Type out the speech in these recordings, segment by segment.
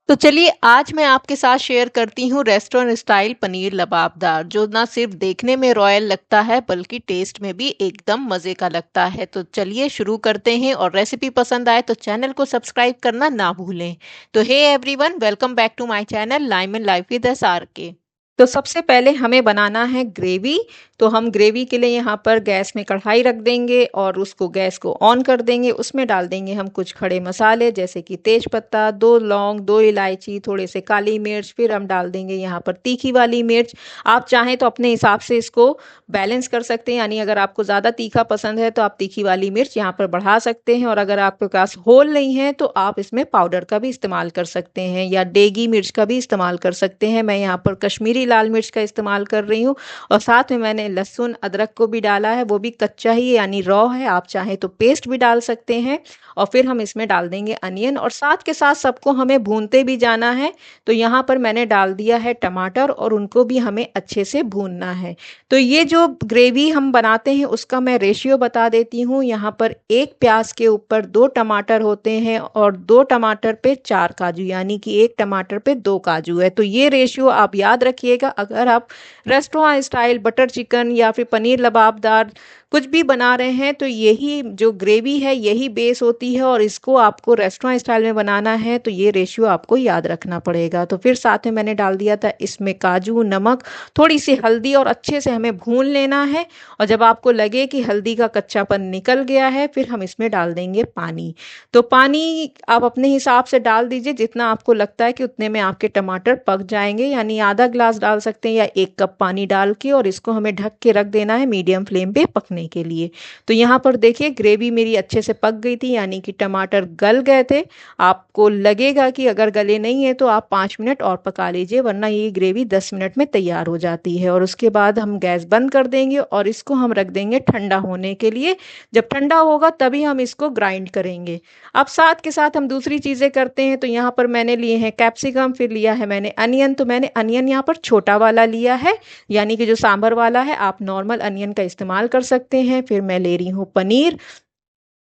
तो चलिए आज मैं आपके साथ शेयर करती हूँ रेस्टोरेंट स्टाइल पनीर लबाबदार जो ना सिर्फ देखने में रॉयल लगता है बल्कि टेस्ट में भी एकदम मज़े का लगता है। तो चलिए शुरू करते हैं और रेसिपी पसंद आए तो चैनल को सब्सक्राइब करना ना भूलें। तो hey everyone, welcome back to my channel lime and life with SR K. तो सबसे पहले हमें बनाना है ग्रेवी। तो हम ग्रेवी के लिए यहाँ पर गैस में कढ़ाई रख देंगे और उसको गैस को ऑन कर देंगे। उसमें डाल देंगे हम कुछ खड़े मसाले जैसे कि तेज पत्ता, 2 लौंग, 2 इलायची, थोड़े से काली मिर्च, फिर हम डाल देंगे यहाँ पर तीखी वाली मिर्च। आप चाहें तो अपने हिसाब से इसको बैलेंस कर सकते हैं, यानी अगर आपको ज़्यादा तीखा पसंद है तो आप तीखी वाली मिर्च यहाँ पर बढ़ा सकते हैं, और अगर आपके पास होल नहीं है तो आप इसमें पाउडर का भी इस्तेमाल कर सकते हैं या डेगी मिर्च का भी इस्तेमाल कर सकते हैं। मैं यहाँ पर कश्मीरी लाल मिर्च का इस्तेमाल कर रही हूँ। और साथ में मैंने लहसुन अदरक को भी डाला है, वो भी कच्चा ही यानी रॉ है, आप चाहें तो पेस्ट भी डाल सकते हैं। और फिर हम इसमें डाल देंगे अनियन, और साथ के साथ सबको हमें भूनते भी जाना है। तो यहाँ पर मैंने डाल दिया है टमाटर और उनको भी हमें अच्छे से भूनना है। तो ये जो ग्रेवी हम बनाते हैं उसका मैं रेशियो बता देती हूँ। यहाँ पर एक प्याज के ऊपर 2 टमाटर होते हैं और 2 टमाटर पे 4 काजू, यानी कि 1 टमाटर पे 2 काजू है। तो ये रेशियो आप याद रखिएगा। अगर आप रेस्टोरेंट स्टाइल बटर चिकन या फिर पनीर लबाबदार कुछ भी बना रहे हैं तो यही जो ग्रेवी है यही बेस होती है, और इसको आपको रेस्टोरेंट स्टाइल में बनाना है तो ये रेशियो आपको याद रखना पड़ेगा। तो फिर साथ में मैंने डाल दिया था इसमें काजू, नमक, थोड़ी सी हल्दी, और अच्छे से हमें भून लेना है। और जब आपको लगे कि हल्दी का कच्चापन निकल गया है फिर हम इसमें डाल देंगे पानी। तो पानी आप अपने हिसाब से डाल दीजिए, जितना आपको लगता है कि उतने में आपके टमाटर पक जाएंगे, यानी आधा ग्लास डाल सकते हैं या 1 कप पानी डाल के, और इसको हमें ढक के रख देना है मीडियम फ्लेम पे पकने के लिए। तो यहाँ पर देखिए ग्रेवी मेरी अच्छे से पक गई थी, यानी कि टमाटर गल गए थे। आपको लगेगा कि अगर गले नहीं है तो आप 5 मिनट और पका लीजिए, वरना ये ग्रेवी 10 मिनट में तैयार हो जाती है। और उसके बाद हम गैस बंद कर देंगे और इसको हम रख देंगे ठंडा होने के लिए। जब ठंडा होगा तभी हम इसको ग्राइंड करेंगे। अब साथ के साथ हम दूसरी चीज़ें करते हैं। तो यहाँ पर मैंने लिए हैं कैप्सिकम, फिर लिया है मैंने अनियन। तो मैंने अनियन यहाँ पर छोटा वाला लिया है, यानी कि जो सांभर वाला है। आप नॉर्मल अनियन का इस्तेमाल कर सकते हैं। फिर मैं ले रही हूँ पनीर,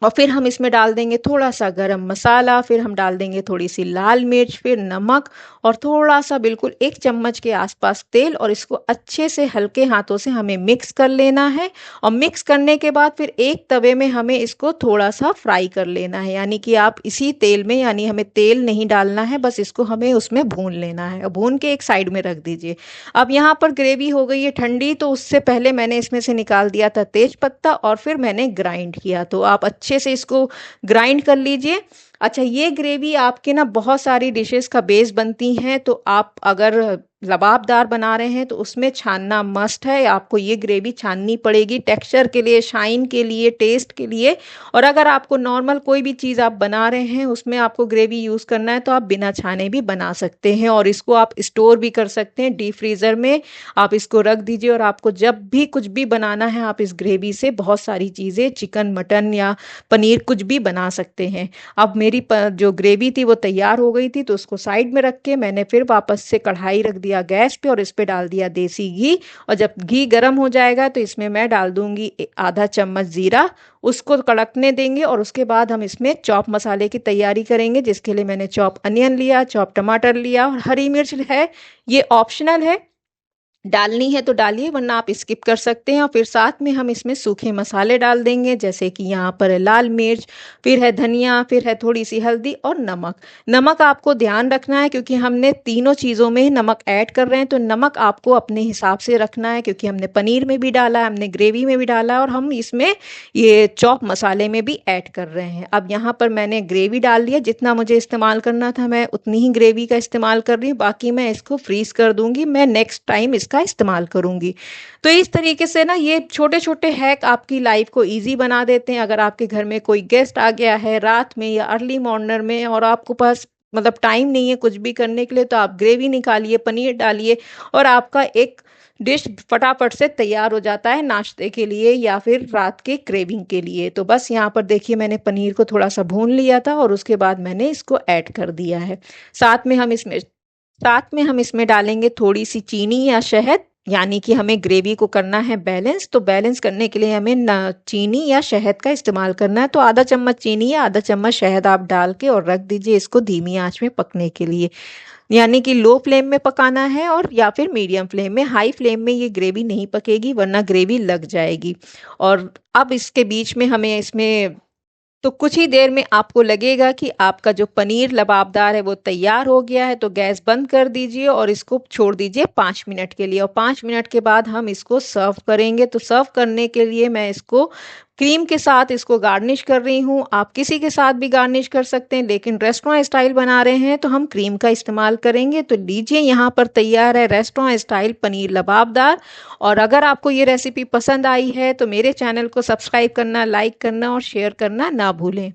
और फिर हम इसमें डाल देंगे थोड़ा सा गरम मसाला, फिर हम डाल देंगे थोड़ी सी लाल मिर्च, फिर नमक, और थोड़ा सा बिल्कुल 1 चम्मच के आसपास तेल, और इसको अच्छे से हल्के हाथों से हमें मिक्स कर लेना है। और मिक्स करने के बाद फिर एक तवे में हमें इसको थोड़ा सा फ्राई कर लेना है, यानी कि आप इसी तेल में, यानी हमें तेल नहीं डालना है, बस इसको हमें उसमें भून लेना है। भून के एक साइड में रख दीजिए। अब यहाँ पर ग्रेवी हो गई है ठंडी, तो उससे पहले मैंने इसमें से निकाल दिया था तेज पत्ता और फिर मैंने ग्राइंड किया। तो आप अच्छे से इसको ग्राइंड कर लीजिए। अच्छा, ये ग्रेवी आपके ना बहुत सारी डिशेस का बेस बनती हैं, तो आप अगर लबाबदार बना रहे हैं तो उसमें छानना मस्ट है। आपको ये ग्रेवी छाननी पड़ेगी टेक्सचर के लिए, शाइन के लिए, टेस्ट के लिए। और अगर आपको नॉर्मल कोई भी चीज़ आप बना रहे हैं उसमें आपको ग्रेवी यूज़ करना है तो आप बिना छाने भी बना सकते हैं, और इसको आप स्टोर भी कर सकते हैं डीप फ्रीज़र में। आप इसको रख दीजिए और आपको जब भी कुछ भी बनाना है आप इस ग्रेवी से बहुत सारी चीज़ें, चिकन, मटन या पनीर कुछ भी बना सकते हैं। अब मेरी जो ग्रेवी थी वो तैयार हो गई थी, तो उसको साइड में रख के मैंने फिर वापस से कढ़ाई रख दिया गैस पे और इस पे डाल दिया देसी घी। और जब घी गर्म हो जाएगा तो इसमें मैं डाल दूंगी आधा चम्मच जीरा। उसको कड़कने देंगे और उसके बाद हम इसमें चॉप मसाले की तैयारी करेंगे, जिसके लिए मैंने चॉप अनियन लिया, चॉप टमाटर लिया, और हरी मिर्च है। ये ऑप्शनल है, डालनी है तो डालिए वरना आप स्किप कर सकते हैं। और फिर साथ में हम इसमें सूखे मसाले डाल देंगे, जैसे कि यहाँ पर है लाल मिर्च, फिर है धनिया, फिर है थोड़ी सी हल्दी और नमक। नमक आपको ध्यान रखना है क्योंकि हमने तीनों चीज़ों में ही नमक ऐड कर रहे हैं, तो नमक आपको अपने हिसाब से रखना है, क्योंकि हमने पनीर में भी डाला है, हमने ग्रेवी में भी डाला है, और हम इसमें ये चॉप मसाले में भी ऐड कर रहे हैं। अब यहाँ पर मैंने ग्रेवी डाल दिया, जितना मुझे इस्तेमाल करना था मैं उतनी ही ग्रेवी का इस्तेमाल कर रही हूँ, बाकी मैं इसको फ्रीज कर दूंगी, मैं नेक्स्ट टाइम इसका इस्तेमाल करूंगी। तो इस तरीके से ना ये छोटे छोटे हैक आपकी लाइफ को इजी बना देते हैं। अगर आपके घर में कोई गेस्ट आ गया है रात में या अर्ली मॉर्निंग में और आपको पास मतलब टाइम नहीं है कुछ भी करने के लिए, तो आप ग्रेवी निकालिए, पनीर डालिए, और आपका एक डिश फटाफट से तैयार हो जाता है नाश्ते के लिए या फिर रात के क्रेविंग के लिए। तो बस यहाँ पर देखिए मैंने पनीर को थोड़ा सा भून लिया था और उसके बाद मैंने इसको ऐड कर दिया है। साथ में हम इसमें साथ में हम इसमें डालेंगे थोड़ी सी चीनी या शहद, यानी कि हमें ग्रेवी को करना है बैलेंस, तो बैलेंस करने के लिए हमें चीनी या शहद का इस्तेमाल करना है। तो आधा चम्मच चीनी या आधा चम्मच शहद आप डाल के और रख दीजिए इसको धीमी आंच में पकने के लिए। यानी कि लो फ्लेम में पकाना है और या फिर मीडियम फ्लेम में, हाई फ्लेम में ये ग्रेवी नहीं पकेगी वरना ग्रेवी लग जाएगी। और अब इसके बीच में हमें इसमें तो कुछ ही देर में आपको लगेगा कि आपका जो पनीर लबाबदार है वो तैयार हो गया है, तो गैस बंद कर दीजिए और इसको छोड़ दीजिए 5 मिनट के लिए। और 5 मिनट के बाद हम इसको सर्व करेंगे। तो सर्व करने के लिए मैं इसको क्रीम के साथ इसको गार्निश कर रही हूँ। आप किसी के साथ भी गार्निश कर सकते हैं, लेकिन रेस्टोरेंट स्टाइल बना रहे हैं तो हम क्रीम का इस्तेमाल करेंगे। तो लीजिए यहाँ पर तैयार है रेस्टोरेंट स्टाइल पनीर लबाबदार। और अगर आपको ये रेसिपी पसंद आई है तो मेरे चैनल को सब्सक्राइब करना, लाइक करना और शेयर करना ना भूलें।